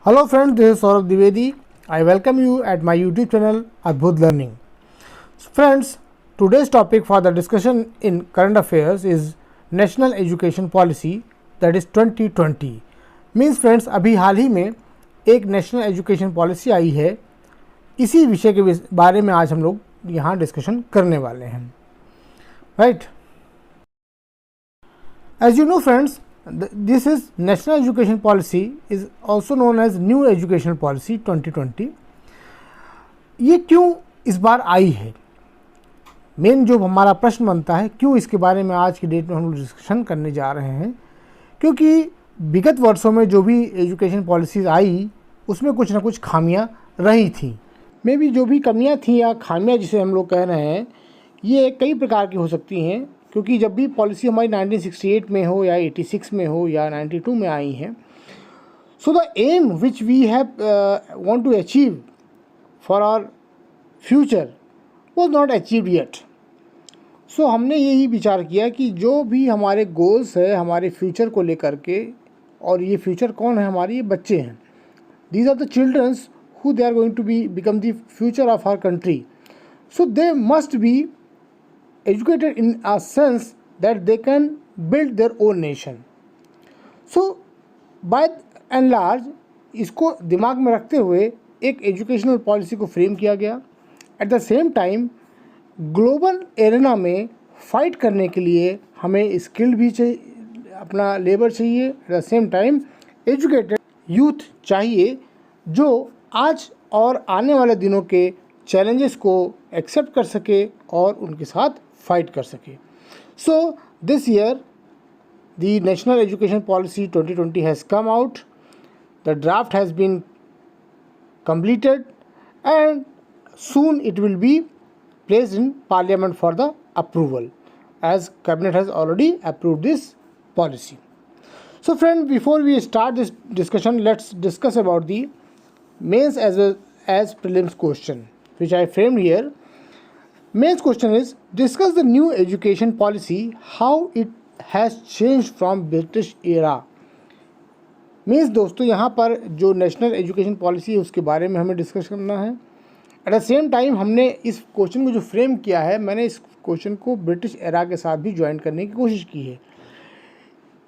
Hello friends, this is Saurabh Dwivedi. I welcome you at my YouTube channel Adbhut Learning. Friends, today's topic for the discussion in current affairs is National Education Policy, that is 2020. Means friends, अभी हाल ही में एक national education policy आई है, इसी विषय के बारे में आज हम लोग यहाँ डिस्कशन करने वाले हैं. Right, as you know friends, this is National Education Policy is also known as New Education Policy 2020. ये क्यों इस बार आई है, मेन जो हमारा प्रश्न बनता है, क्यों इसके बारे में आज की डेट में हम लोग डिस्कशन करने जा रहे हैं. क्योंकि विगत वर्षों में जो भी एजुकेशन पॉलिसीज़ आई उसमें कुछ ना कुछ खामियां रही थी. मे भी जो भी कमियां थी या खामियां जिसे हम लोग कह रहे हैं, ये कई प्रकार की हो सकती हैं. क्योंकि जब भी पॉलिसी हमारी 1968 में हो या 86 में हो या 92 में आई है, so the aim which we have want to achieve for our future was not achieved yet. So हमने यही विचार किया कि जो भी हमारे गोल्स है हमारे फ्यूचर को लेकर के, और ये फ्यूचर कौन है, हमारे ये बच्चे हैं. These are the childrens who they are going to be become the future of our country. So they must be educated in a sense that they can build their own nation. So by and large इसको दिमाग में रखते हुए एक educational policy को frame किया गया. Eight the same time global arena में फाइट करने के लिए हमें स्किल्ड भी चाहिए, अपना लेबर चाहिए. Eight the same time educated youth चाहिए जो आज और आने वाले दिनों के चैलेंजेस को एक्सेप्ट कर सके और उनके साथ फाइट कर सके. So this year the national education policy 2020 has come out. The draft has been completed and soon it will be placed in parliament for the approval, as cabinet has already approved this policy. So friend, before we start this discussion, let's discuss about the mains as well as prelims question which I framed here. Mains question is, discuss the new education policy, how it has changed from British era. Means दोस्तों, यहाँ पर जो national education policy है उसके बारे में हमें discuss करना है. एट द सेम टाइम हमने इस क्वेश्चन को जो फ्रेम किया है, मैंने इस क्वेश्चन को ब्रिटिश एरा के साथ भी ज्वाइन करने की कोशिश की है.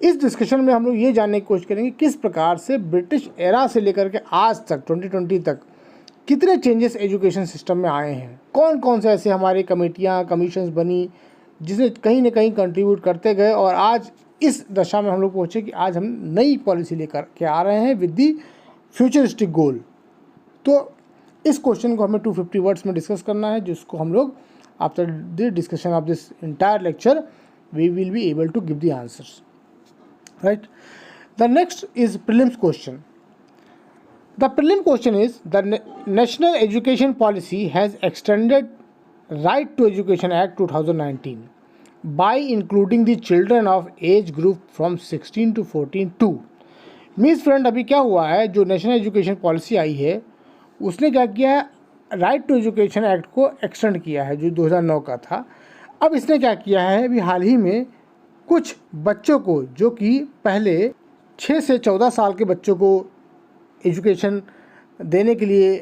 इस डिस्कशन में हम लोग ये जानने की कोशिश करेंगे किस प्रकार से ब्रिटिश एरा से लेकर के आज तक 2020 तक कितने चेंजेस एजुकेशन सिस्टम में आए हैं, कौन कौन से ऐसे हमारी कमेटियाँ कमीशंस बनी जिसने कहीं ना कहीं कंट्रीब्यूट करते गए और आज इस दशा में हम लोग पहुँचे कि आज हम नई पॉलिसी लेकर के आ रहे हैं विद दी फ्यूचरिस्टिक गोल. तो इस क्वेश्चन को हमें 250 वर्ड्स में डिस्कस करना है, जिसको हम लोग after the discussion of this entire lecture we will be able to give the answers. Right, the next is prelims question. The prelim question is, the National Education Policy has extended Right to Education Act 2019 by including the children of age group from 16 to 14 too. Means friend, अभी क्या हुआ है, जो national education policy आई है उसने क्या किया है, राइट टू एजुकेशन एक्ट को एक्सटेंड किया है जो 2009 का था. अब इसने क्या किया है, अभी हाल ही में कुछ बच्चों को, जो कि पहले 6 से 14 साल के बच्चों को एजुकेशन देने के लिए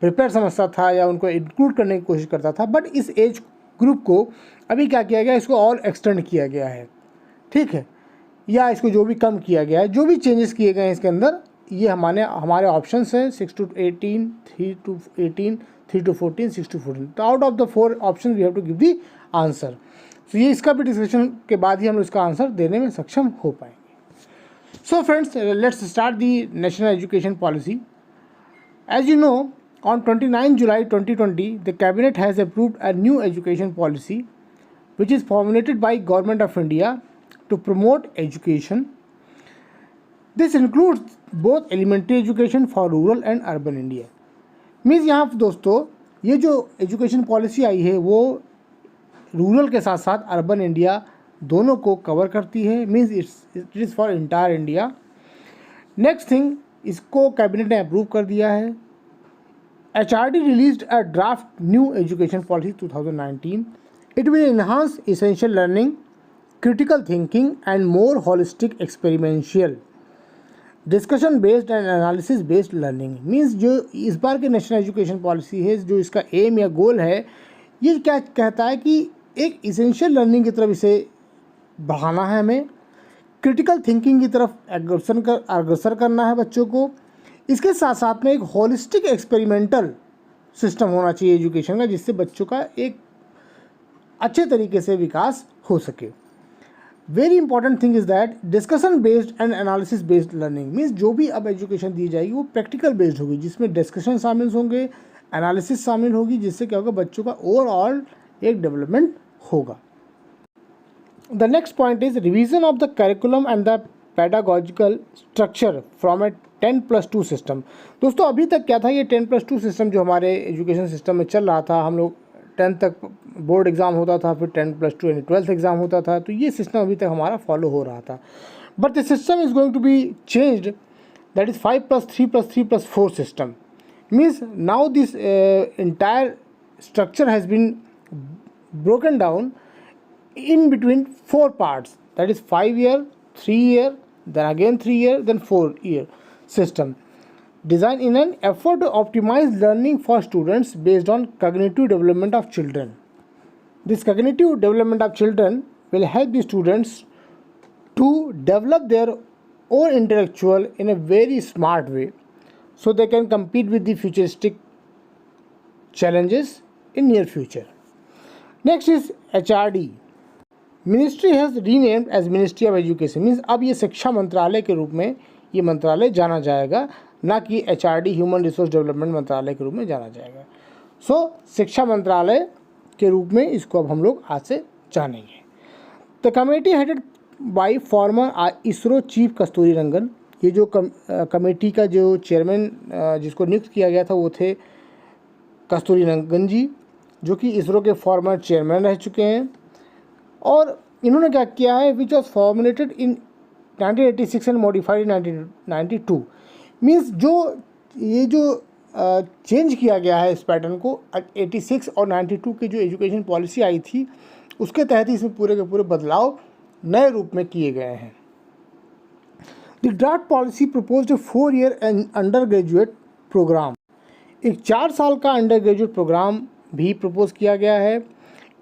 प्रिपेयर समझता था या उनको इंक्लूड करने की कोशिश करता था, बट इस एज ग्रुप को अभी क्या किया गया, इसको और एक्सटेंड किया गया है. ठीक है, या इसको जो भी कम किया गया है, जो भी चेंजेस किए गए हैं इसके अंदर, ये हमारे ऑप्शंस हैं 6 to 18, 3 to 18, 3 to 14, 6 to 14. तो out of the 4 option we have to give the answer. तो ये इसका भी डिस्कशन के बाद ही हम लोग इसका आंसर देने में सक्षम हो पाएंगे. So friends, let's start the National Education Policy. As you know, on 29 July 2020, the Cabinet has approved a new education policy which is formulated by Government of India to promote education. This includes both elementary education for rural and urban India. Means यहाँ दोस्तों, ये जो education policy आई है वो rural के साथ साथ urban India दोनों को कवर करती है. Means it is for entire India. Next thing, इसको कैबिनेट ने अप्रूव कर दिया है. HRD released a draft new education policy 2019. It will enhance essential learning, critical thinking and more holistic experiential. Discussion based and analysis based learning means जो इस बार के national education policy है, जो इसका एम या गोल है, ये क्या कहता है कि एक इसेंशियल लर्निंग की तरफ इसे बढ़ाना है, हमें क्रिटिकल थिंकिंग की तरफ अग्रसर करना है बच्चों को। इसके साथ साथ में एक होलिस्टिक एक्सपेरिमेंटल सिस्टम होना चाहिए एजुकेशन का, जिससे बच्चों का एक अच्छे तरीके से विकास हो सके। Very important thing is that discussion based and analysis based learning means जो भी अब एजुकेशन दी जाएगी वो प्रैक्टिकल बेस्ड होगी, जिसमें डिस्कशन शामिल होंगे, एनालिसिस शामिल होगी, जिससे क्या होगा, बच्चों का ओवरऑल एक डेवलपमेंट होगा। The next point is revision of the curriculum and the pedagogical structure from A 10+2 system. दोस्तों अभी तक क्या था, ये 10+2 सिस्टम जो हमारे एजुकेशन सिस्टम में चल रहा था, हम लोग 10th तक बोर्ड एग्ज़ाम होता था, फिर 10+2 यानी 12th एग्ज़ाम होता था, तो ये सिस्टम अभी तक हमारा फॉलो हो रहा था। But the system is going to be changed, that is 5+3+3+4 system. Means now this entire structure has been broken down in between 4 parts, that is 5 year, 3 year, then again 3 year, then 4 year system, designed in an effort to optimize learning for students based on cognitive development of children. This cognitive development of children will help the students to develop their own intellectual in a very smart way, so they can compete with the futuristic challenges in near future. Next is HRD. Ministry has renamed as ministry of education means अब ये शिक्षा मंत्रालय के रूप में ये मंत्रालय जाना जाएगा, ना कि HRD ह्यूमन रिसोर्स डेवलपमेंट मंत्रालय के रूप में जाना जाएगा। सो शिक्षा मंत्रालय के रूप में इसको अब हम लोग आज से जानेंगे। The committee headed by former ISRO chief Kasturi Rangan. ये जो कमेटी का जो चेयरमैन जिसको नियुक्त किया गया था वो थे कस्तूरी रंगन जी, जो कि इसरो के फॉर्मर चेयरमैन रह चुके हैं। और इन्होंने क्या किया है, which was formulated in 1986 and modified in 1992। Means जो ये जो चेंज किया गया है इस पैटर्न को 86 और 92 की जो एजुकेशन पॉलिसी आई थी उसके तहत ही इसमें पूरे के पूरे बदलाव नए रूप में किए गए हैं। The draft policy proposed 4 year undergraduate program, एक 4 साल का अंडर ग्रेजुएट प्रोग्राम भी प्रपोज किया गया है।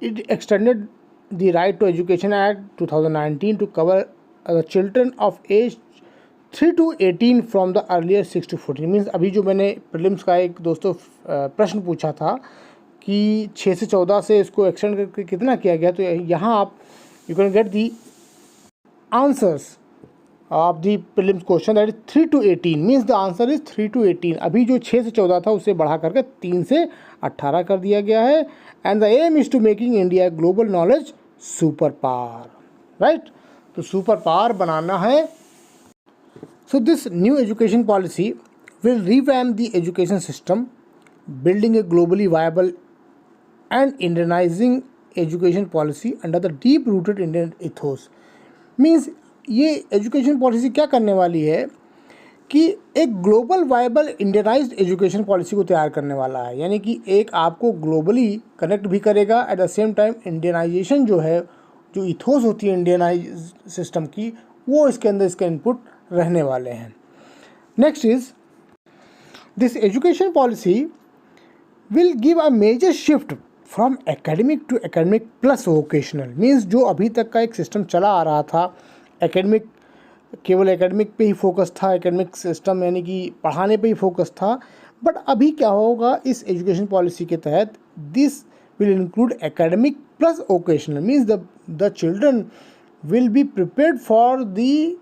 It extended the Right to Education Act 2019 to cover the children of age 3 to 18 from the earlier 6 to 14। Means अभी जो मैंने प्रीलिम्स का एक दोस्तों प्रश्न पूछा था कि 6 से 14 से इसको एक्सटेंड करके कितना किया गया, तो यहाँ आप you can get the answers of the prelims question, that is 3 to 18 means the answer is 3 to 18। अभी जो 6 से 14 था उसे बढ़ा करके 3 से 18 कर दिया गया है। And the aim is to making India global knowledge super power, right. तो सुपर पावर बनाना है। So this new education policy will revamp the education system, building a globally viable and Indianizing education policy under the deep rooted Indian ethos. Means ये education policy क्या करने वाली है कि एक global viable Indianized education policy को तैयार करने वाला है, यानी कि एक आपको ग्लोबली कनेक्ट भी करेगा, eight the same time Indianisation जो है, जो इथोस होती है इंडियनाइज सिस्टम की, वो इसके अंदर इसका इनपुट रहने वाले हैं। Next is this education policy will give a major shift from academic to academic plus vocational. Means जो अभी तक का एक सिस्टम चला आ रहा था, एकेडमिक केवल एकेडमिक पे ही फोकस था, एकेडमिक सिस्टम यानी कि पढ़ाने पे ही फोकस था, बट अभी क्या होगा इस एजुकेशन पॉलिसी के तहत, this will include academic plus vocational. Means the children will be prepared for the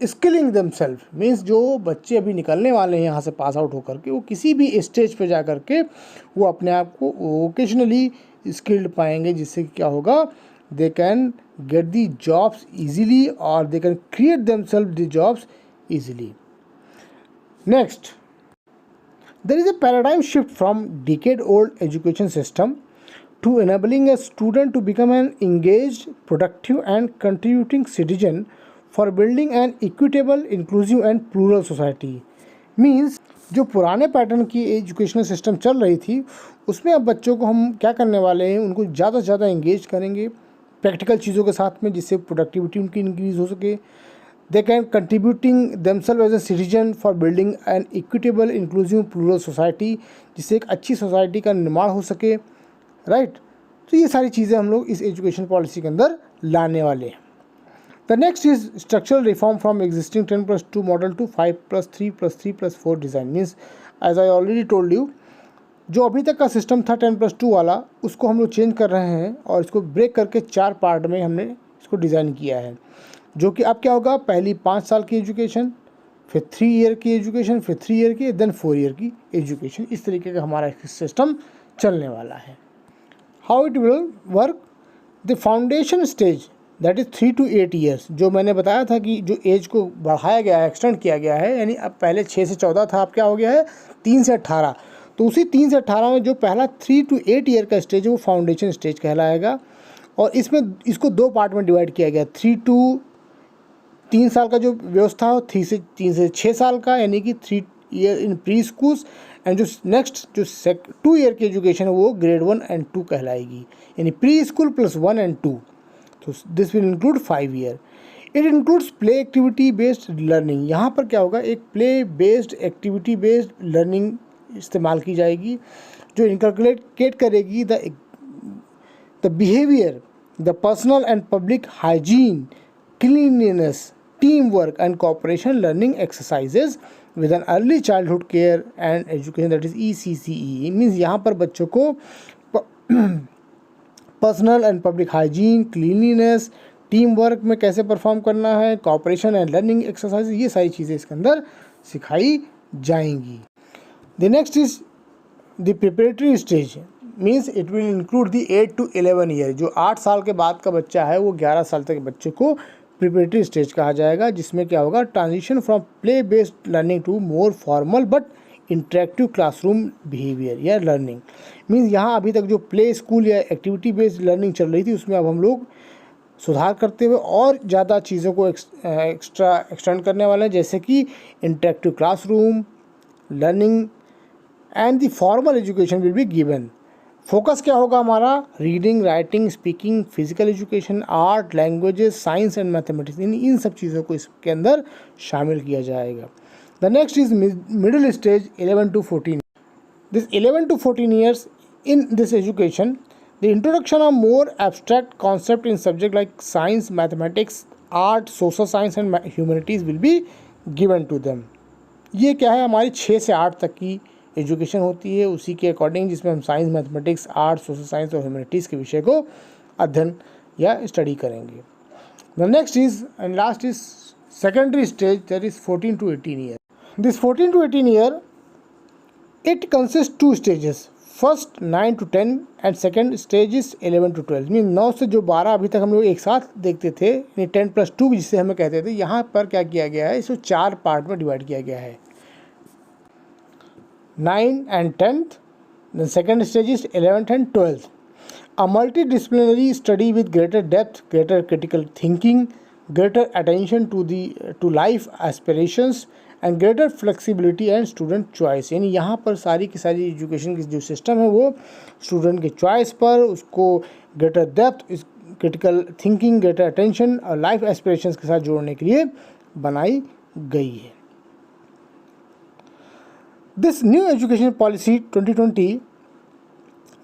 skilling themselves. Means जो बच्चे अभी निकलने वाले हैं यहाँ से पास आउट होकर के, वो किसी भी स्टेज पे जा कर के वो अपने आप को वोकेशनली स्किल्ड पाएंगे, जिससे क्या होगा, they can get the jobs easily or they can create themselves the jobs easily. Next, there is a paradigm shift from decade-old education system to enabling a student to become an engaged, productive and contributing citizen for building an equitable, inclusive and plural society. Means जो पुराने pattern की educational system चल रही थी उसमें अब बच्चों को हम क्या करने वाले हैं, उनको ज़्यादा से ज़्यादा इंगेज करेंगे प्रैक्टिकल चीज़ों के साथ में, जिससे प्रोडक्टिविटी उनकी इंक्रीज़ हो सके। They can contributing themselves as a citizen for building an equitable, inclusive, plural society, जिससे एक अच्छी सोसाइटी का निर्माण हो सके, राइट। तो ये सारी चीज़ें हम लोग इस एजुकेशन पॉलिसी के अंदर लाने वाले हैं। The next is structural reform from existing 10+2 model to 5+3+3+4 design. Means as I already told you, जो अभी तक का सिस्टम था 10+2 वाला, उसको हम लोग चेंज कर रहे हैं और इसको ब्रेक करके 4 पार्ट में हमने इसको डिज़ाइन किया है। जो कि अब क्या होगा, पहली 5 साल की एजुकेशन, फिर 3 ईयर की एजुकेशन, फिर 3 ईयर की, देन 4 ईयर की एजुकेशन। इस तरीके का हमारा सिस्टम चलने वाला है। How it will work, the foundation stage that is 3 to 8 years. जो मैंने बताया था कि जो एज को बढ़ाया गया है, एक्सटेंड किया गया है, यानी अब पहले 6 से 14 था, अब क्या हो गया है 3 से 18। तो उसी 3 से 18 में जो पहला 3 to 8 ईयर का स्टेज है वो फाउंडेशन स्टेज कहलाएगा। और इसमें इसको 2 पार्ट में डिवाइड किया गया। 3 साल का जो व्यवस्था हो, 3 से 6 साल का, यानी कि 3 year in pre schools, and जो नेक्स्ट जो 2 ईयर की एजुकेशन है वो ग्रेड 1 and 2 कहलाएगी, यानी प्री स्कूल प्लस 1 and 2। तो this will include 5 year. It includes play activity based learning. यहाँ पर क्या होगा, एक play based activity based learning इस्तेमाल की जाएगी, जो इनकलकेट करेगी the behaviour, the personal and public hygiene, cleanliness, team work and cooperation learning exercises with an early childhood care and education, that is ECCE। Means यहाँ पर बच्चों को personal and public hygiene, cleanliness, team work में कैसे perform करना है, cooperation and learning exercise, ये सारी चीज़ें इसके अंदर सिखाई जाएंगी। The next is the preparatory stage. Means it will include the 8 to 11 year. जो 8 साल के बाद का बच्चा है वो 11 साल तक के बच्चे को प्रिपरेटरी स्टेज कहा जाएगा, जिसमें क्या होगा, transition from play based learning to more formal but interactive classroom behaviour या लर्निंग। मीन्स यहाँ अभी तक जो प्ले स्कूल या एक्टिविटी बेस्ड लर्निंग चल रही थी, उसमें अब हम लोग सुधार करते हुए और ज़्यादा चीज़ों को एक्स्ट्रा एक्सटेंड करने वाले हैं, जैसे कि interactive classroom learning and the formal education will be given. Focus क्या होगा हमारा, reading, writing, speaking, physical education, art, languages, science and mathematics, इन सब चीज़ों को इसके अंदर शामिल किया जाएगा। The next is middle stage 11 to 14। This 11 to 14 years in this education, the introduction of more abstract concept in subject like science, mathematics, art, social science and humanities will be given to them. ये क्या है, हमारी 6 से 8 तक की education होती है, उसी के अकॉर्डिंग, जिसमें हम science, mathematics, art, social science और ह्यूमैनिटीज़ के विषय को अध्ययन या स्टडी करेंगे। The next is and last is secondary stage, that is 14 to 18 year. This 14 to 18 year it consist 2 stages, first 9 to 10 and second stage is 11 to 12। Mean 9 से जो 12 अभी तक हम लोग एक साथ देखते थे, यानी 10+2 जिसे हमें कहते थे, यहाँ पर क्या किया गया है, इसको 4 पार्ट में डिवाइड किया गया है, 9 and 10th, the second stage is 11th and 12th. A multidisciplinary study with greater depth, greater critical thinking, greater attention to life aspirations and greater flexibility and student choice। यानी यहाँ पर सारी की सारी एजुकेशन की जो सिस्टम है वो स्टूडेंट के चॉइस पर, उसको greater depth, critical thinking, greater attention और लाइफ एस्पिरेशंस के साथ जोड़ने के लिए बनाई गई है। This new education policy 2020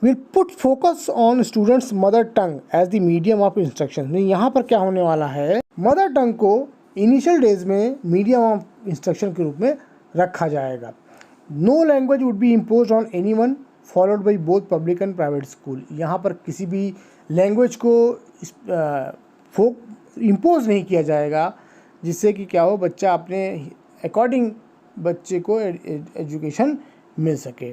will put focus on students' mother tongue as the medium of instruction। यहाँ पर क्या होने वाला है, मदर टंग को इनिशियल डेज में मीडियम ऑफ इंस्ट्रक्शन के रूप में रखा जाएगा। No language would be impose on any one followed by both public and private school. यहाँ पर किसी भी लैंग्वेज को इम्पोज नहीं किया जाएगा, जिससे कि क्या हो, बच्चा अपने अकॉर्डिंग बच्चे को एजुकेशन मिल सके।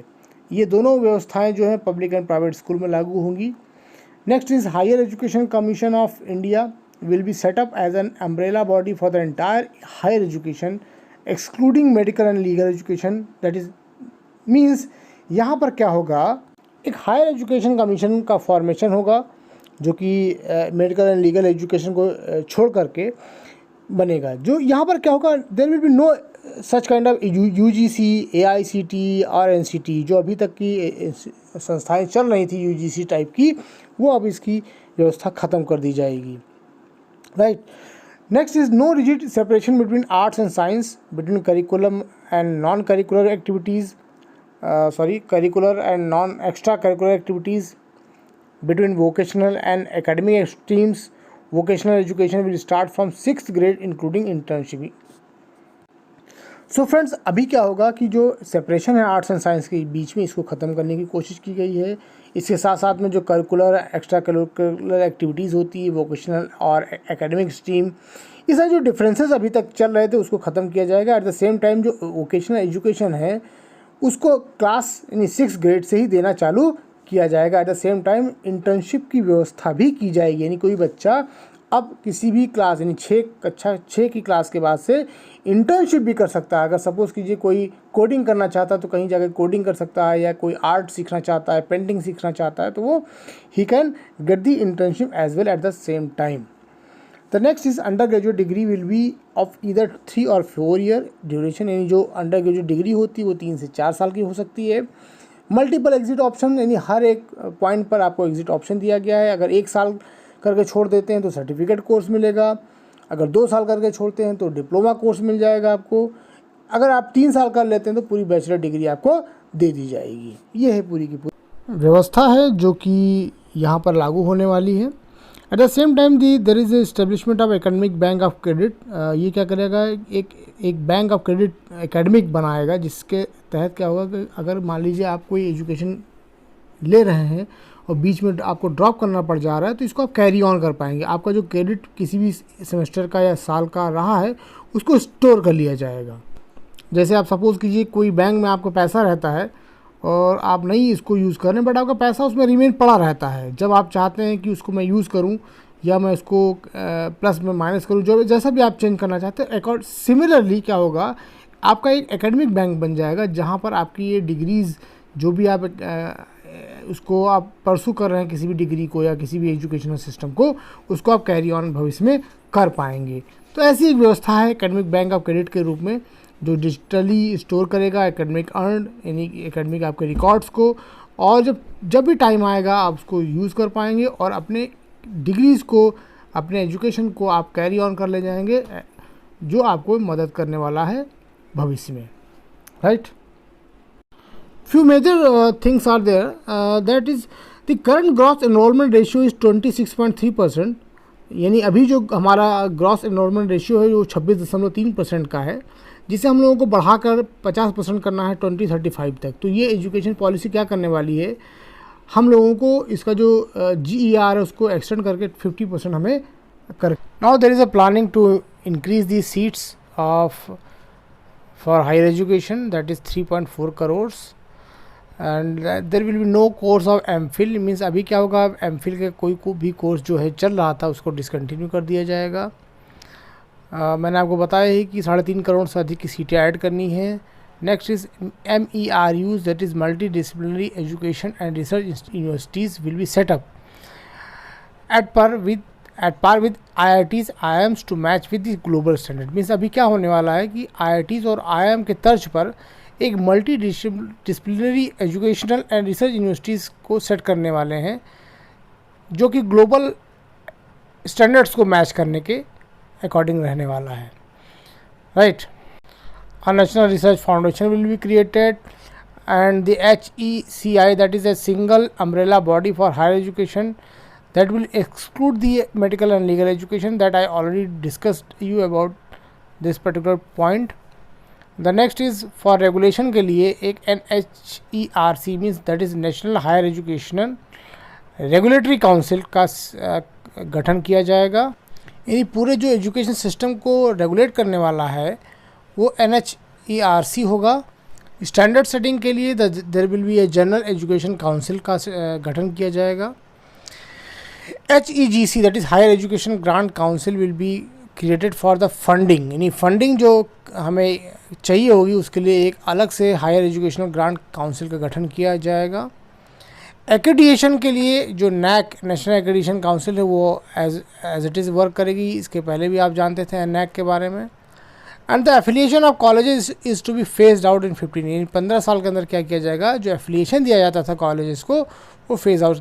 ये दोनों व्यवस्थाएं जो हैं पब्लिक एंड प्राइवेट स्कूल में लागू होंगी। Next is higher education commission of India will be set up as an umbrella body for the entire higher education excluding medical and legal education. That is means यहाँ पर क्या होगा, एक higher education commission का formation होगा, जो कि medical and legal education को छोड़ करके बनेगा। जो यहाँ पर क्या होगा, there will be no such kind of UGC, AICT और NCT, जो अभी तक की संस्थाएं चल रही थी UGC टाइप की, वो अब इसकी व्यवस्था ख़त्म कर दी जाएगी, right. Next is no rigid separation between arts and science, between curriculum and non-curricular activities, curricular and non-extracurricular activities, between vocational and academic streams. Vocational education will start from 6th grade including internship. So friends, अभी क्या होगा कि जो separation है arts and science के बीच में, इसको ख़त्म करने की कोशिश की गई है। इसके साथ साथ में जो करिकुलर एक्स्ट्रा करिकुलर एक्टिविटीज़ होती है, वोकेशनल और एकेडमिक स्ट्रीम, ये सारे जो डिफरेंसेस अभी तक चल रहे थे उसको ख़त्म किया जाएगा। एट द सेम टाइम जो वोकेशनल एजुकेशन है उसको क्लास यानी 6th ग्रेड से ही देना चालू किया जाएगा। Eight the same time internship की व्यवस्था भी की जाएगी, यानी कोई बच्चा अब किसी भी क्लास यानी 6 की क्लास के बाद से इंटर्नशिप भी कर सकता है। अगर सपोज़ कीजिए कोई कोडिंग करना चाहता है तो कहीं जाकर कोडिंग कर सकता है, या कोई आर्ट सीखना चाहता है, पेंटिंग सीखना चाहता है, तो वो ही can get the internship as well at the same time. The next is undergraduate degree will be of either 3 और 4 ईयर ड्यूरेशन, यानी जो अंडर ग्रेजुएट डिग्री होती है वो 3 से 4 साल की हो सकती है। मल्टीपल एग्जिट ऑप्शन, यानी हर एक पॉइंट पर आपको एग्जिट ऑप्शन दिया गया है। अगर 1 साल करके छोड़ देते हैं तो सर्टिफिकेट कोर्स मिलेगा, अगर 2 साल करके छोड़ते हैं तो डिप्लोमा कोर्स मिल जाएगा आपको, अगर आप 3 साल कर लेते हैं तो पूरी बैचलर डिग्री आपको दे दी जाएगी। ये है पूरी की पूरी व्यवस्था है जो कि यहाँ पर लागू होने वाली है। At the same time there is establishment of academic bank of credit. ये क्या करेगा, एक बैंक ऑफ क्रेडिट एकेडमिक बनाएगा, जिसके तहत क्या होगा कि अगर मान लीजिए आप कोई एजुकेशन ले रहे हैं और बीच में आपको ड्रॉप करना पड़ जा रहा है तो इसको आप कैरी ऑन कर पाएंगे। आपका जो क्रेडिट किसी भी सेमेस्टर का या साल का रहा है उसको स्टोर कर लिया जाएगा। जैसे आप सपोज़ कीजिए कोई बैंक में आपको पैसा रहता है और आप नहीं इसको यूज़ कर रहे हैं, बट आपका पैसा उसमें रिमेन पड़ा रहता है। जब आप चाहते हैं कि उसको मैं यूज़ करूं या मैं इसको प्लस में माइनस करूं, जो जैसा भी आप चेंज करना चाहते हैं, सिमिलरली क्या होगा, आपका एक एकेडमिक बैंक बन जाएगा जहां पर आपकी ये डिग्रीज़ जो भी आप उसको आप परसू कर रहे हैं, किसी भी डिग्री को या किसी भी एजुकेशनल सिस्टम को, उसको आप कैरी ऑन भविष्य में कर पाएंगे। तो ऐसी एक व्यवस्था है एकेडमिक बैंक ऑफ क्रेडिट के रूप में, जो डिजिटली स्टोर करेगा एकेडमिक अर्न यानी एकेडमिक आपके रिकॉर्ड्स को, और जब भी टाइम आएगा आप उसको यूज़ कर पाएंगे और अपने डिग्रीज़ को, अपने एजुकेशन को आप कैरी ऑन कर ले जाएंगे, जो आपको मदद करने वाला है भविष्य में, right. Few major things are there, that is the current gross enrollment ratio is 26.3%, यानी अभी जो हमारा ग्रॉस एनरोलमेंट रेशियो है वो 26.3% का है, जिसे हम लोगों को बढ़ाकर 50% करना है 2035 तक। तो ये एजुकेशन पॉलिसी क्या करने वाली है, हम लोगों को इसका जो GER है उसको एक्सटेंड करके 50% हमें कर। Now there is a planning to increase the seats for higher education, that is 3.4 crore, and there will be no course of MPhil, means अभी क्या होगा, MPhil के कोई भी कोर्स जो है चल रहा था उसको डिसकंटिन्यू कर दिया जाएगा। मैंने आपको बताया ही कि 3.5 करोड़ से अधिक की सीटें ऐड करनी है। Next is MERUs, that is multidisciplinary education and research universities will be set up at par with IITs IIMs to match with the global standard. Means अभी क्या होने वाला है कि IITs और IIM के तर्ज पर एक multi disciplinary educational and research universities को सेट करने वाले हैं, जो कि ग्लोबल स्टैंडर्ड्स को मैच करने के अकॉर्डिंग रहने वाला है, right. A national research foundation will be created and the HECI, that is a single umbrella body for higher education that will exclude the medical and legal education, that I already discussed you about this particular point. The next is for regulation के लिए एक NHERC means that is National Higher Educational Regulatory Council का गठन किया जाएगा। यानी पूरे जो एजुकेशन सिस्टम को रेगुलेट करने वाला है वो NHERC होगा। स्टैंडर्ड सेटिंग के लिए there will be a general education council का गठन किया जाएगा। HEGC, that is Higher Education Grant Council, will be created for the funding, यानी फंडिंग जो हमें चाहिए होगी उसके लिए एक अलग से हायर एजुकेशनल ग्रांट काउंसिल का गठन किया जाएगा। एक्रेडिटेशन के लिए जो NAC नेशनल एक्रेडिटेशन काउंसिल है वो एज इट इज़ वर्क करेगी। इसके पहले भी आप जानते थे NAC के बारे में। And the affiliation of colleges is to be phased out in 15, यानी 15 साल के अंदर क्या किया जाएगा, जो एफिलिएशन दिया जाता था कॉलेजेस को वो फेज आउट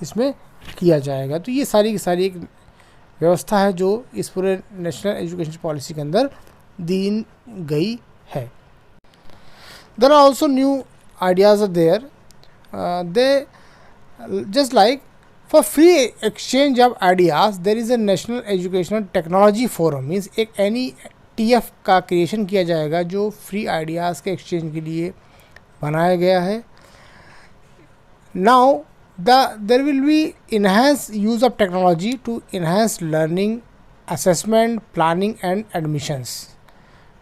इसमें किया जाएगा। तो ये सारी की सारी एक व्यवस्था है जो इस पूरे नेशनल एजुकेशन पॉलिसी के अंदर दी गई है. There are also new ideas are there. They just like for free exchange of ideas, there is a National Educational Technology Forum. Means एक NETF का क्रिएशन किया जाएगा जो फ्री आइडियाज़ के एक्सचेंज के लिए बनाया गया है. Now there will be enhanced use of technology to enhance learning, assessment, planning and admissions.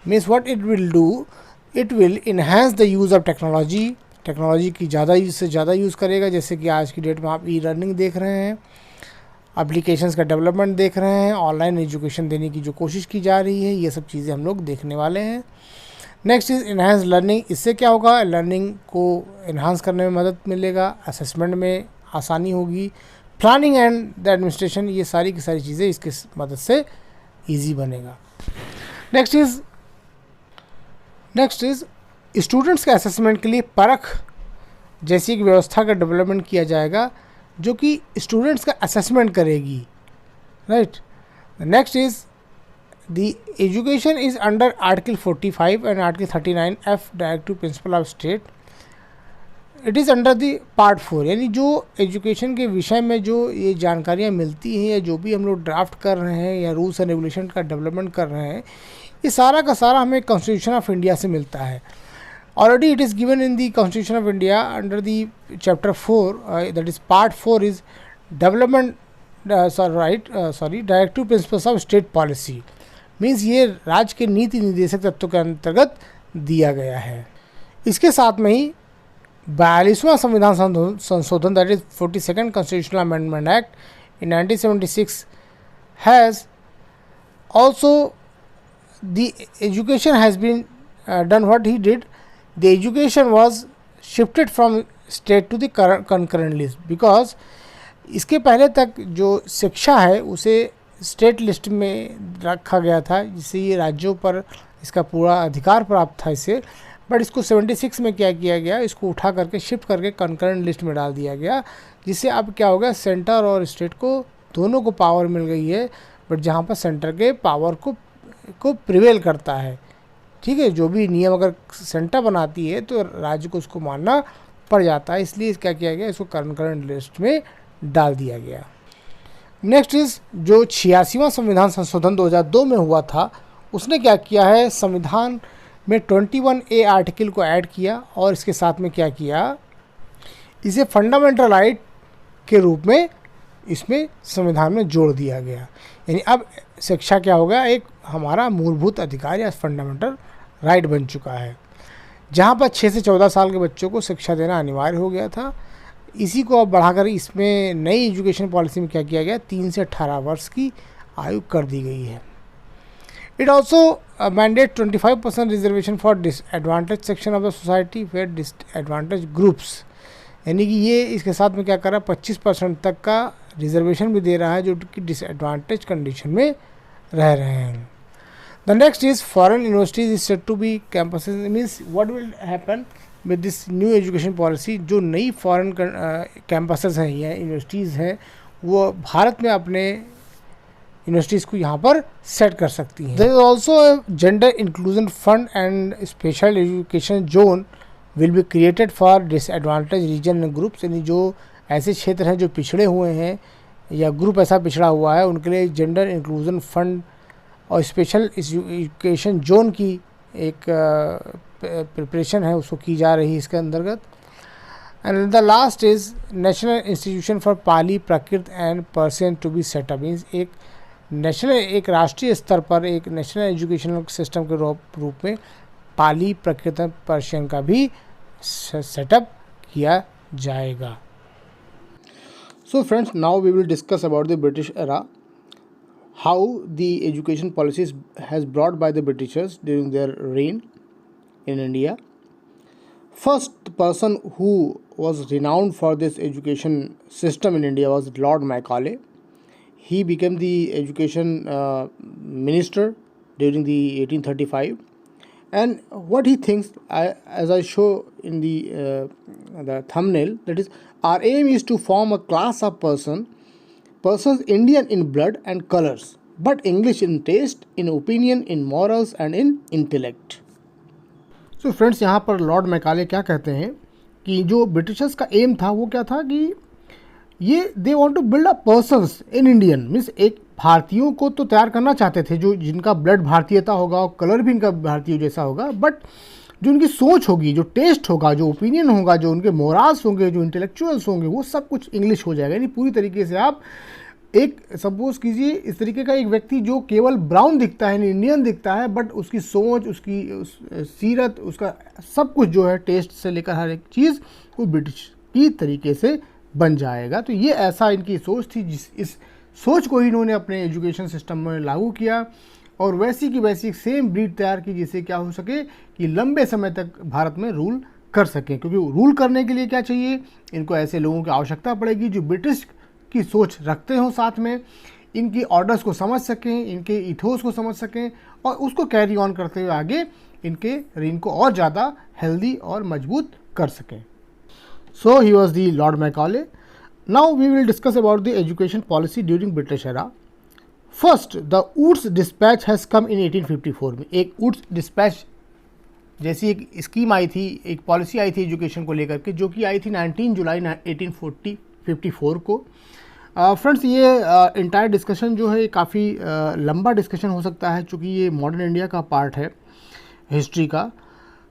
Means what it will do, it will enhance the use of technology. Technology की ज़्यादा से ज़्यादा यूज़ करेगा, जैसे कि आज की डेट में आप ई-लर्निंग देख रहे हैं, एप्लीकेशंस का डेवलपमेंट देख रहे हैं, ऑनलाइन एजुकेशन देने की जो कोशिश की जा रही है, ये सब चीज़ें हम लोग देखने वाले हैं. Next is enhance learning. इससे क्या होगा, लर्निंग को इन्हांस करने में मदद मिलेगा, असेसमेंट में आसानी होगी, प्लानिंग एंड द एडमिनिस्ट्रेशन, ये सारी की सारी चीज़ें इसके मदद से ईजी बनेगा. नेक्स्ट इज़ स्टूडेंट्स के असेसमेंट के लिए परख जैसी एक व्यवस्था का डेवलपमेंट किया जाएगा जो कि स्टूडेंट्स का असेसमेंट करेगी. Right. Next is the education is under article 45 and article 39F directive principle of state. It is under the part 4. यानी जो एजुकेशन के विषय में जो ये जानकारियाँ मिलती हैं या जो भी हम लोग ड्राफ्ट कर रहे हैं या रूल्स एंड रेगुलेशन का डेवलपमेंट कर रहे हैं, ये सारा का सारा हमें कॉन्स्टिट्यूशन ऑफ इंडिया से मिलता है. Already it is given in the Constitution of India under the chapter 4, that is part 4 is development directive principles of state policy. Means ये राज्य के नीति निर्देशक तत्वों के अंतर्गत दिया गया है. इसके साथ में ही 42वां संविधान संशोधन that is 42nd Constitutional Amendment Act in 1976 has also the education has been done what he did. The education was shifted from state to the concurrent list because इसके पहले तक जो शिक्षा है उसे स्टेट लिस्ट में रखा गया था, जिससे ये राज्यों पर इसका पूरा अधिकार प्राप्त था इसे. बट इसको 76 में क्या किया गया, इसको उठा करके शिफ्ट करके कंकरेंट लिस्ट में डाल दिया गया, जिससे अब क्या होगा, सेंटर और स्टेट को दोनों को पावर मिल गई है. बट जहाँ पर सेंटर के पावर को प्रिवेल करता है. ठीक है, जो भी नियम अगर सेंटर बनाती है तो राज्य को उसको मानना पड़ जाता है, इसलिए क्या किया गया, इसको कंकरेंट लिस्ट में डाल दिया गया. नेक्स्ट इज़ जो 86वां संविधान संशोधन 2002 में हुआ था, उसने क्या किया है, संविधान में 21A आर्टिकल को ऐड किया और इसके साथ में क्या किया, इसे फंडामेंटल राइट के रूप में इसमें संविधान में जोड़ दिया गया. यानी अब शिक्षा क्या होगा, एक हमारा मूलभूत अधिकार या फंडामेंटल राइट बन चुका है, जहाँ पर 6 से 14 साल के बच्चों को शिक्षा देना अनिवार्य हो गया था. इसी को अब बढ़ाकर इसमें नई एजुकेशन पॉलिसी में क्या किया गया, 3 से 18 वर्ष की आयु कर दी गई है. It also mandate 25% reservation for disadvantage section of the society where disadvantage groups. यानी कि ये इसके साथ में क्या कर रहा है, 25% तक का रिजर्वेशन भी दे रहा है जो कि डिसएडवांटेज कंडीशन में रह रहे हैं. The next is foreign universities is set to be campuses. Means what will happen with this new education policy, जो नई फॉरेन कैंपसेस हैं या यूनिवर्सिटीज़ हैं वो भारत में अपने यूनिवर्सिटीज़ को यहाँ पर सेट कर सकती हैं. There is also gender inclusion fund and special education zone will be created for disadvantage region and groups. यानी जो ऐसे क्षेत्र हैं जो पिछड़े हुए हैं या ग्रुप ऐसा पिछड़ा हुआ है, उनके लिए जेंडर इंक्लूजन फंड और स्पेशल एजुकेशन जोन की एक प्रिपरेशन है उसको की जा रही है इसके अंतर्गत. And the last is national institution for Pali Prakrit and Persian to be set up. Means एक नेशनल, एक राष्ट्रीय स्तर पर एक नेशनल एजुकेशनल सिस्टम के रूप में पाली प्राकृत एंड पर्शियन का भी सेटअप किया जाएगा. So friends, now we will discuss about the British era, how the education policies has brought by the Britishers during their reign in India. First person who was renowned for this education system in India was Lord Macaulay. He became the education minister during the 1835. And what he thinks, as I show in the thumbnail, that is, our aim is to form a class of person persons Indian in blood and colors, but English in taste, in opinion, in morals and in intellect. So friends, यहाँ पर Lord Macaulay क्या कहते हैं कि जो Britishers का M था वो क्या था कि ये they want to build a persons in Indian, means एक भारतीयों को तो तैयार करना चाहते थे जो जिनका ब्लड भारतीयता होगा और कलर भी इनका भारतीय जैसा होगा, बट जो उनकी सोच होगी, जो टेस्ट होगा, जो ओपिनियन होगा, जो उनके मोराल्स होंगे, जो इंटेलेक्चुअल्स होंगे, वो सब कुछ इंग्लिश हो जाएगा। यानी पूरी तरीके से आप एक सपोज कीजिए इस तरीके का एक व्यक्ति जो केवल ब्राउन दिखता है, इंडियन दिखता है, बट उसकी सोच, उसकी सीरत, उसका सब कुछ जो है टेस्ट से लेकर हर एक चीज़ वो ब्रिटिश की तरीके से बन जाएगा। तो ये ऐसा इनकी सोच थी, इस सोच को ही इन्होंने अपने एजुकेशन सिस्टम में लागू किया और वैसी की वैसी सेम ब्रीड तैयार की जिससे क्या हो सके कि लंबे समय तक भारत में रूल कर सकें। क्योंकि रूल करने के लिए क्या चाहिए, इनको ऐसे लोगों की आवश्यकता पड़ेगी जो ब्रिटिश की सोच रखते हों, साथ में इनकी ऑर्डर्स को समझ सकें, इनके इथोस को समझ सकें और उसको कैरी ऑन करते हुए आगे इनको और ज़्यादा हेल्दी और मजबूत कर सकें। So he was the lord Macaulay. Now we will discuss about the education policy during British era. First, the Woods dispatch has come in 1854 में। एक वुड्स डिस्पैच जैसी एक स्कीम आई थी, एक पॉलिसी आई थी एजुकेशन को लेकर के, जो कि आई थी 19 जुलाई 1854 को। फ्रेंड्स, ये इंटायर डिस्कशन जो है काफ़ी लंबा डिस्कशन हो सकता है चूँकि ये मॉडर्न इंडिया का पार्ट है हिस्ट्री का,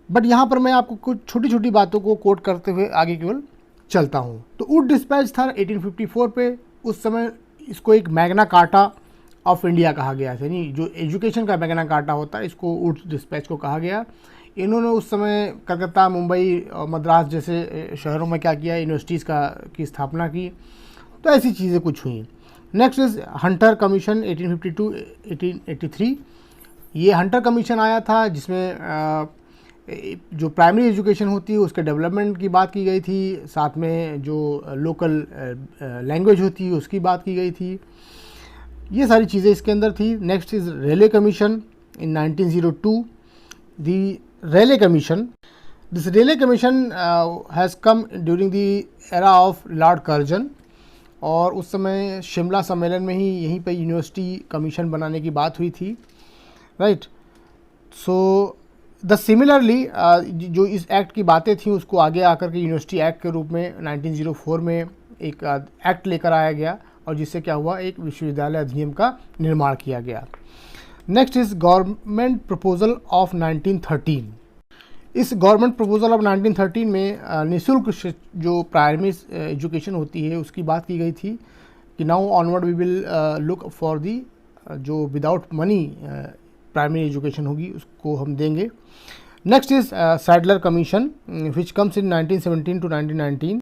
बट यहाँ पर मैं आपको कुछ छोटी छोटी बातों को कोट करते हुए आगे केवल चलता हूँ। तो वुड डिस्पैच था 1854 पे। उस समय इसको एक मैग्ना कार्टा ऑफ इंडिया कहा गया था, यानी जो एजुकेशन का मैग्ना कार्टा होता है इसको वुड डिस्पैच को कहा गया। इन्होंने उस समय कलकत्ता, मुंबई और मद्रास जैसे शहरों में क्या किया, यूनिवर्सिटीज़ की स्थापना की। तो ऐसी चीज़ें कुछ हुई। Next is Hunter commission 1852-1883। ये हंटर कमीशन आया था जिसमें जो प्राइमरी एजुकेशन होती है उसके डेवलपमेंट की बात की गई थी, साथ में जो लोकल लैंग्वेज होती है उसकी बात की गई थी। ये सारी चीज़ें इसके अंदर थी। Next is Rayleigh commission in 1902। The Rayleigh commission, this Rayleigh commission has come during the era of Lord Curzon, और उस समय शिमला सम्मेलन में ही यहीं पे यूनिवर्सिटी कमीशन बनाने की बात हुई थी, राइट। सो द सिमिलरली जो इस एक्ट की बातें थी उसको आगे आकर के यूनिवर्सिटी एक्ट के रूप में 1904 में एक एक्ट लेकर आया गया और जिससे क्या हुआ, एक विश्वविद्यालय अधिनियम का निर्माण किया गया। Next is government proposal of 1913। इस गवर्नमेंट प्रपोजल ऑफ 1913 में निःशुल्क जो प्राइमरी एजुकेशन होती है उसकी बात की गई थी कि now onward we will look for the जो विदाउट मनी प्राइमरी एजुकेशन होगी उसको हम देंगे। Next is Sadler commission which comes in 1917 to 1919।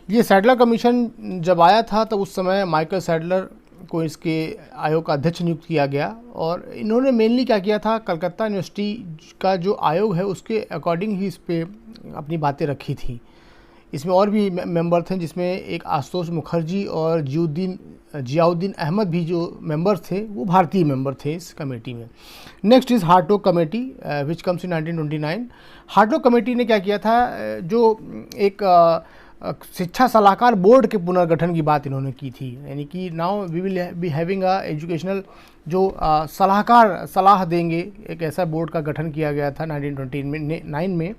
ये सैडलर कमीशन जब आया था तब उस समय माइकल सैडलर को इसके आयोग का अध्यक्ष नियुक्त किया गया और इन्होंने मेनली क्या किया था, कलकत्ता यूनिवर्सिटी का जो आयोग है उसके अकॉर्डिंग ही इस पे अपनी बातें रखी थी। इसमें और भी मेंबर थे जिसमें एक आशुतोष मुखर्जी और जियाउद्दीन अहमद भी जो मेंबर थे वो भारतीय मेंबर थे इस कमेटी में। Next is Hartog committee which comes in 1929। Hartog committee ने क्या किया था, जो एक शिक्षा सलाहकार बोर्ड के पुनर्गठन की बात इन्होंने की थी, यानी कि now we will be having a educational जो सलाहकार सलाह देंगे, एक ऐसा बोर्ड का गठन किया गया था 1929 में।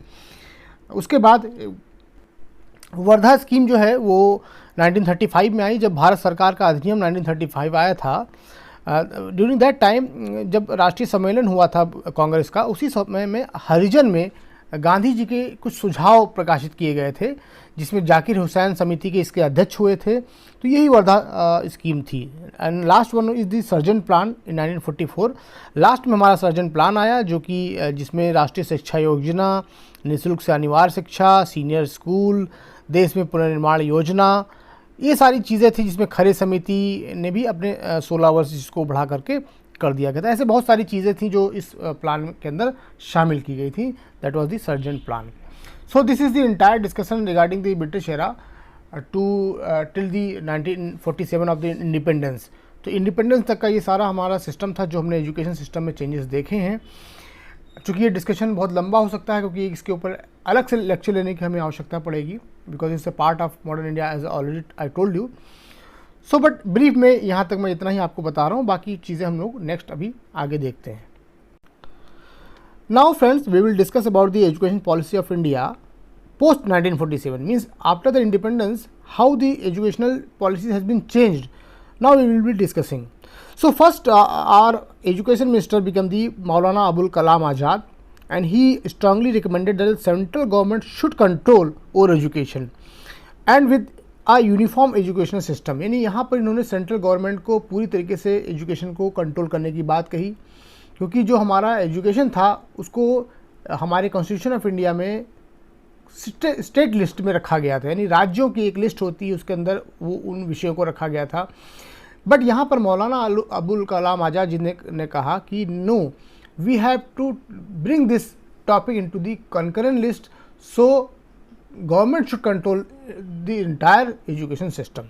उसके बाद वर्धा स्कीम जो है वो 1935 में आई, जब भारत सरकार का अधिनियम 1935 आया था। ड्यूरिंग दैट टाइम जब राष्ट्रीय सम्मेलन हुआ था कांग्रेस का, उसी समय में हरिजन में गांधी जी के कुछ सुझाव प्रकाशित किए गए थे जिसमें जाकिर हुसैन समिति के इसके अध्यक्ष हुए थे। तो यही वर्धा स्कीम थी। And last one is the Sargent plan in 1944। Last में हमारा सर्जेंट प्लान आया जो कि जिसमें राष्ट्रीय शिक्षा योजना, निःशुल्क से अनिवार्य शिक्षा, सीनियर स्कूल, देश में पुनर्निर्माण योजना, ये सारी चीज़ें थी जिसमें खरे समिति ने भी अपने 16 वर्ष इसको बढ़ा करके कर दिया गया था। ऐसे बहुत सारी चीज़ें थी जो इस प्लान के अंदर शामिल की गई थी। That was the Sargent plan. So this is the entire discussion regarding the British era to till the 1947 of the independence. तो इंडिपेंडेंस तक का ये सारा हमारा सिस्टम था जो हमने एजुकेशन सिस्टम में चेंजेस देखे हैं। चूँकि ये डिस्कशन बहुत लंबा हो सकता है क्योंकि इसके ऊपर अलग से लेक्चर लेने की हमें आवश्यकता पड़ेगी because it's a part of modern India as already I told you. So but brief में यहाँ तक मैं इतना ही आपको बता रहा हूँ, बाकी चीज़ें हम लोग नेक्स्ट अभी आगे देखते हैं। Now friends, we will discuss about the education policy of India post 1947, means after the independence how the educational policy has been changed. Now we will be discussing. So first our education minister became the Maulana Abul Kalam Azad, and he strongly recommended that the central government should control over education and with a uniform educational system. यानी यहाँ पर इन्होंने central government को पूरी तरीके से education को control करने की बात कही, क्योंकि जो हमारा एजुकेशन था उसको हमारे कॉन्स्टिट्यूशन ऑफ इंडिया में स्टेट लिस्ट में रखा गया था, यानी राज्यों की एक लिस्ट होती है, उसके अंदर वो उन विषयों को रखा गया था। बट यहाँ पर मौलाना अबुल कलाम आज़ाद जी ने कहा कि no, we have to bring this topic into the concurrent list, so government should control the entire education system.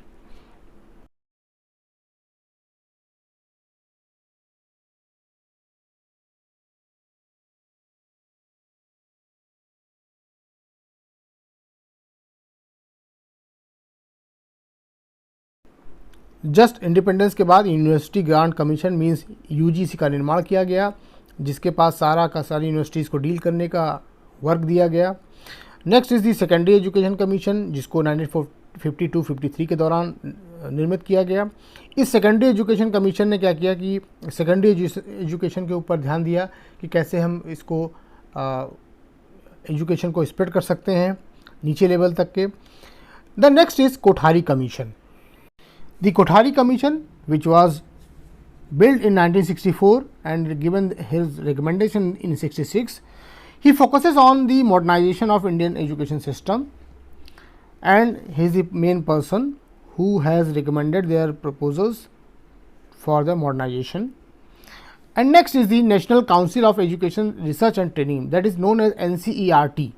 Just independence के बाद university grant commission means UGC का निर्माण किया गया, जिसके पास सारी यूनिवर्सिटीज़ को डील करने का वर्क दिया गया। Next is the secondary education commission, जिसको 1952-53 के दौरान निर्मित किया गया। इस सेकेंडरी एजुकेशन कमीशन ने क्या किया कि सेकेंडरी एजुकेशन के ऊपर ध्यान दिया कि कैसे हम इसको एजुकेशन को स्प्रेड कर सकते हैं नीचे लेवल तक के। The next is Kothari commission. The Kothari Commission, which was built in 1964 and given his recommendation in 66, he focuses on the modernization of Indian education system, and he is the main person who has recommended their proposals for the modernization. And next is the National Council of Education Research and Training, that is known as NCERT.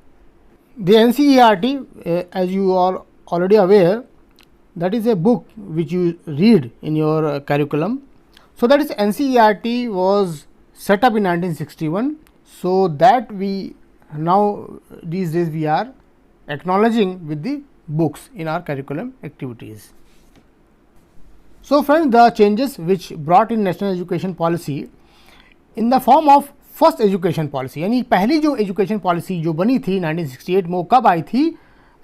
The NCERT, as you are already aware, that is a book which you read in your curriculum. So that is NCERT was set up in 1961, so that we now these days we are acknowledging with the books in our curriculum activities. So friends, the changes which brought in national education policy in the form of first education policy, यानी पहली जो education policy जो बनी थी 1968 में, वो कब आई थी?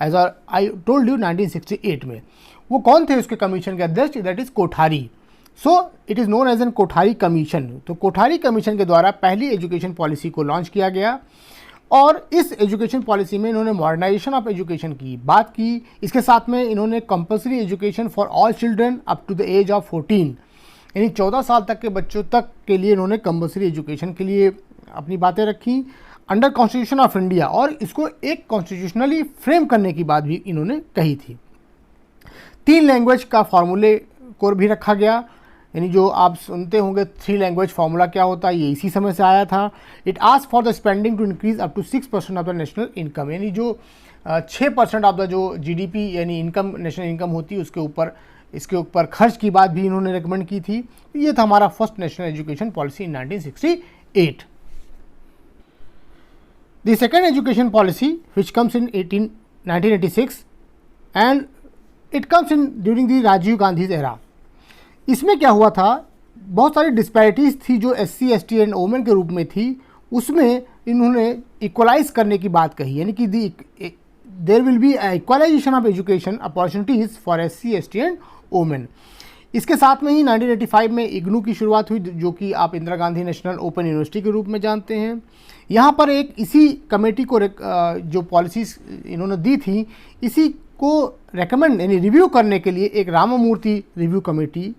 एज आई टोल्ड यू 1968 में। वो कौन थे उसके कमीशन के अध्यक्ष? That is Kothari. So it is known as an Kothari commission. तो कोठारी कमीशन के द्वारा पहली एजुकेशन पॉलिसी को लॉन्च किया गया, और इस एजुकेशन पॉलिसी में इन्होंने मॉडर्नाइजेशन ऑफ एजुकेशन की बात की। इसके साथ में इन्होंने compulsory education for all children up to the age of 14, यानी 14 साल तक के बच्चों तक के लिए इन्होंने कंपल्सरी एजुकेशन के लिए अपनी बातें रखी अंडर कॉन्स्टिट्यूशन ऑफ इंडिया, और इसको एक कॉन्स्टिट्यूशनली फ्रेम करने की बात भी इन्होंने कही थी। 3 लैंग्वेज का फार्मूले को भी रखा गया, यानी जो आप सुनते होंगे 3 लैंग्वेज फार्मूला क्या होता है, ये इसी समय से आया था। It ask for the spending to increase up to 6% of the national income, यानी जो 6% ऑफ द जो GDP यानी इनकम नेशनल इनकम होती है उसके ऊपर, इसके ऊपर खर्च की बात भी इन्होंने रिकमेंड की थी। ये था हमारा first national education policy in 1968। The second education policy which comes in 1986 and it comes in during the Rajiv Gandhi era. इसमें क्या हुआ था, बहुत सारी डिस्पैरिटीज़ थी जो SC, ST एंड वोमेन के रूप में थी, उसमें इन्होंने इक्वलाइज करने की बात कही, यानी कि there will be equalization of education opportunities for SC, ST and women. इसके साथ में ही 1985 में इग्नू की शुरुआत हुई, जो कि आप Indira Gandhi national open university के रूप में जानते हैं। यहाँ पर एक इसी कमेटी को जो पॉलिसीज़ इन्होंने दी थी, इसी को रेकमेंड यानी रिव्यू करने के लिए एक रामामूर्ति रिव्यू कमेटी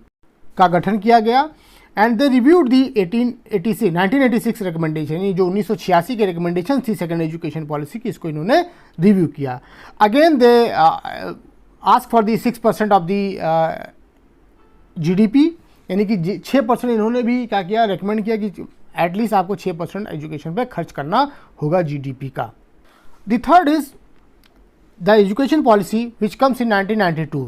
का गठन किया गया, and they reviewed the 1986 recommendation, यानी जो 1986 के रिकमेंडेशन थी सेकेंड एजुकेशन पॉलिसी की, इसको इन्होंने रिव्यू किया। Again they ask for the 6% of the GDP, यानी कि 6% इन्होंने भी क्या किया, रिकमेंड किया कि एटलीस्ट आपको 6% एजुकेशन पे खर्च करना होगा GDP का। The third is the education policy which comes इन 1992।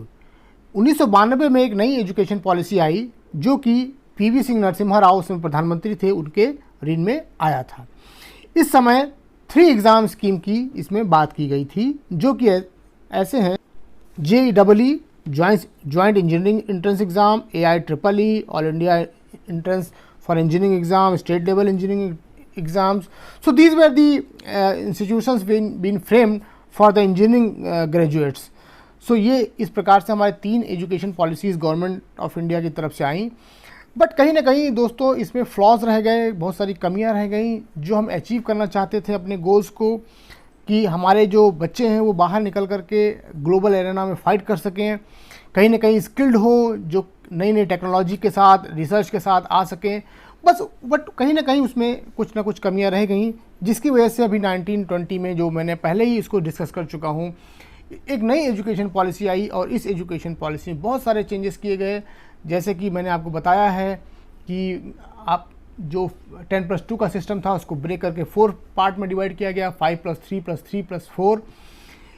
1992 में एक नई एजुकेशन पॉलिसी आई, जो कि PV सिंह नरसिम्हा राव उसमें प्रधानमंत्री थे, उनके ऋण में आया था। इस समय 3 एग्ज़ाम स्कीम की इसमें बात की गई थी, जो कि ऐसे हैं JEE, joint engineering entrance exam, AIEEE, all India entrance for engineering exam, state level engineering exams. So these were the institutions been framed for the engineering graduates. So ये इस प्रकार से हमारे 3 education policies government of India की तरफ से आई। But कहीं ना कहीं दोस्तों इसमें फ्लॉज रह गए, बहुत सारी कमियां रह गई जो हम अचीव करना चाहते थे अपने गोल्स को, कि हमारे जो बच्चे हैं वो बाहर निकल करके ग्लोबल एरेना में फ़ाइट कर सकें, कहीं ना कहीं स्किल्ड हो, जो नई नई टेक्नोलॉजी के साथ रिसर्च के साथ आ सकें। बस बट कहीं ना कहीं उसमें कुछ ना कुछ कमियां रह गई, जिसकी वजह से अभी 1920 में, जो मैंने पहले ही इसको डिस्कस कर चुका हूँ, एक नई एजुकेशन पॉलिसी आई और इस एजुकेशन पॉलिसी में बहुत सारे चेंजेस किए गए। जैसे कि मैंने आपको बताया है कि आप जो 10+2 का सिस्टम था उसको ब्रेक करके 4 पार्ट में डिवाइड किया गया, 5+3+3+4।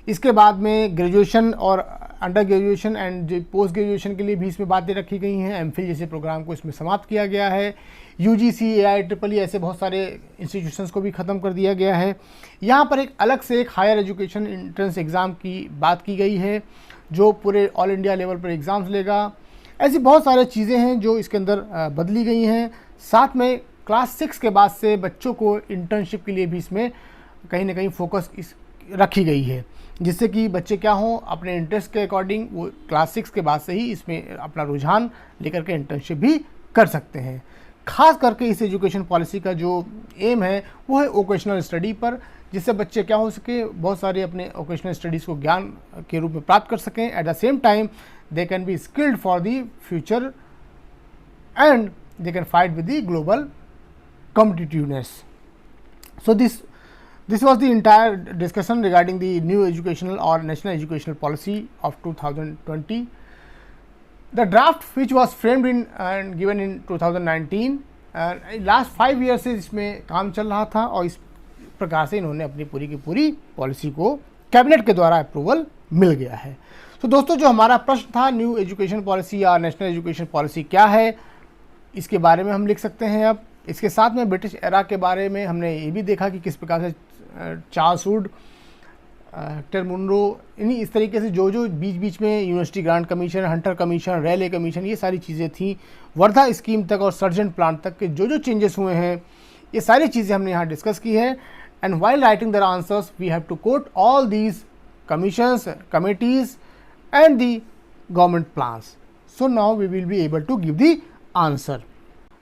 इसके बाद में ग्रेजुएशन और under graduation and post graduation के लिए भी इसमें बातें रखी गई हैं। एमफिल जैसे प्रोग्राम को इसमें समाप्त किया गया है। UGC, AIEEE ऐसे बहुत सारे इंस्टीट्यूशंस को भी ख़त्म कर दिया गया है। यहाँ पर एक अलग से एक हायर एजुकेशन एंट्रेंस एग्ज़ाम की बात की गई है जो पूरे ऑल इंडिया लेवल पर एग्ज़ाम्स लेगा। ऐसी बहुत सारी चीज़ें हैं जो इसके अंदर बदली गई हैं। साथ में क्लास 6 के बाद से बच्चों को इंटर्नशिप के लिए भी इसमें कहीं ना कहीं फोकस रखी गई है, जिससे कि बच्चे क्या हों, अपने इंटरेस्ट के अकॉर्डिंग वो क्लास 6 के बाद से ही इसमें अपना रुझान लेकर के इंटर्नशिप भी कर सकते हैं। खास करके इस एजुकेशन पॉलिसी का जो एम है वो है वोकेशनल स्टडी पर, जिससे बच्चे क्या हो सके, बहुत सारे अपने वोकेशनल स्टडीज़ को ज्ञान के रूप में प्राप्त कर सकें। Eight the same time they can be skilled for the future and they can fight with the global competitiveness. So this was the entire discussion regarding the new educational or national educational policy of 2020. The draft which was framed in and given in 2019 and last 5 years से इसमें काम चल रहा था और इस प्रकार से इन्होंने अपनी पूरी की पूरी पॉलिसी को कैबिनेट के द्वारा अप्रूवल मिल गया है। तो दोस्तों जो हमारा प्रश्न था, न्यू एजुकेशन पॉलिसी या नेशनल एजुकेशन पॉलिसी क्या है, इसके बारे में हम लिख सकते हैं। अब इसके साथ में ब्रिटिश एरा के बारे में हमने ये भी देखा कि किस प्रकार से चार्ल्स वुड, हेक्टर मुनरो, इन्हीं इस तरीके से जो जो बीच बीच में university grant commission, Hunter commission, Raleigh commission, ये सारी चीज़ें थी, वर्धा स्कीम तक और सर्जेंट प्लान तक के जो जो चेंजेस हुए हैं, ये सारी चीज़ें हमने यहाँ डिस्कस की है। And while writing the answers we have to quote all these commissions, committees and the government plans. So now we will be able to give the answer.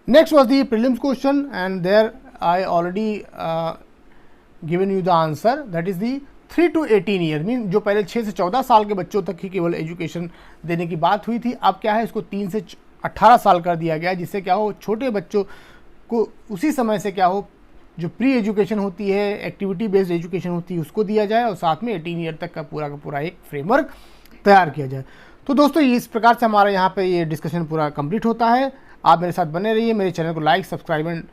Next was the prelims question, and there I already given you the answer. That is the 3 to 18 year mean जो पहले 6 से 14 साल के बच्चों तक ही केवल education देने की बात हुई थी, अब क्या है इसको 3 से 18 साल कर दिया गया है, जिससे क्या हो छोटे बच्चों को उसी समय से क्या हो जो प्री एजुकेशन होती है, एक्टिविटी बेस्ड एजुकेशन होती है, उसको दिया जाए और साथ में 18 ईयर तक का पूरा एक फ्रेमवर्क तैयार किया जाए। तो दोस्तों इस प्रकार से हमारा यहाँ पे ये डिस्कशन पूरा कंप्लीट होता है। आप मेरे साथ बने रहिए, मेरे चैनल को लाइक, सब्सक्राइब एंड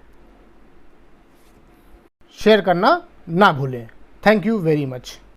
शेयर करना ना भूलें। Thank you very much.